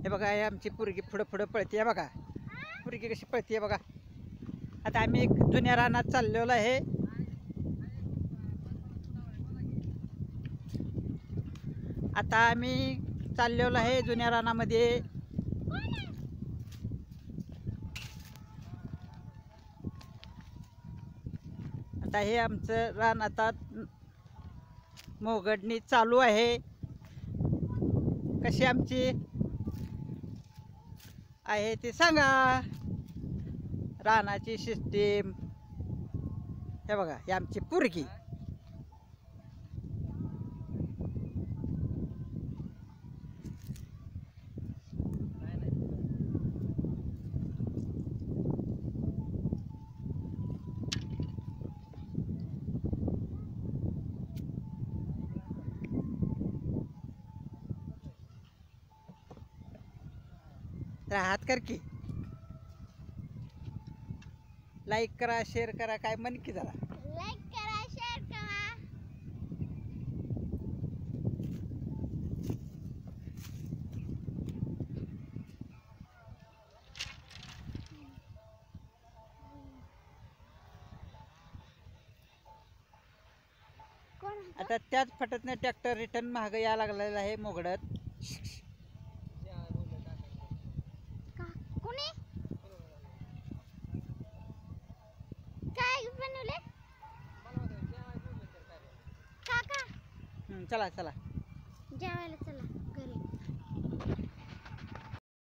हे बघा, हे आमची पोरगी पुढं पुढं पळते बघा. पोरगी कशी पळते बघा. आता आम्ही एक जुन्या रानात चाललेलो आहे. आता आम्ही चाललेलो आहे जुन्या रानामध्ये. आता हे आमचं रान आता मोगडणी चालू आहे. कशी आमची आहे ते सांगा. रानाची सिस्टीम हे बघा, ही आमची पोरगी. हात कर की, लाईक करा, शेअर करा, काय म्हण की जरा. लाईक करा, शेअर करा. आता त्याच फटतने ट्रॅक्टर रिटर्न महाग यायला लागलेला आहे मोगडत. कोणी काय बनवले काका? चला चला जेवायला चला.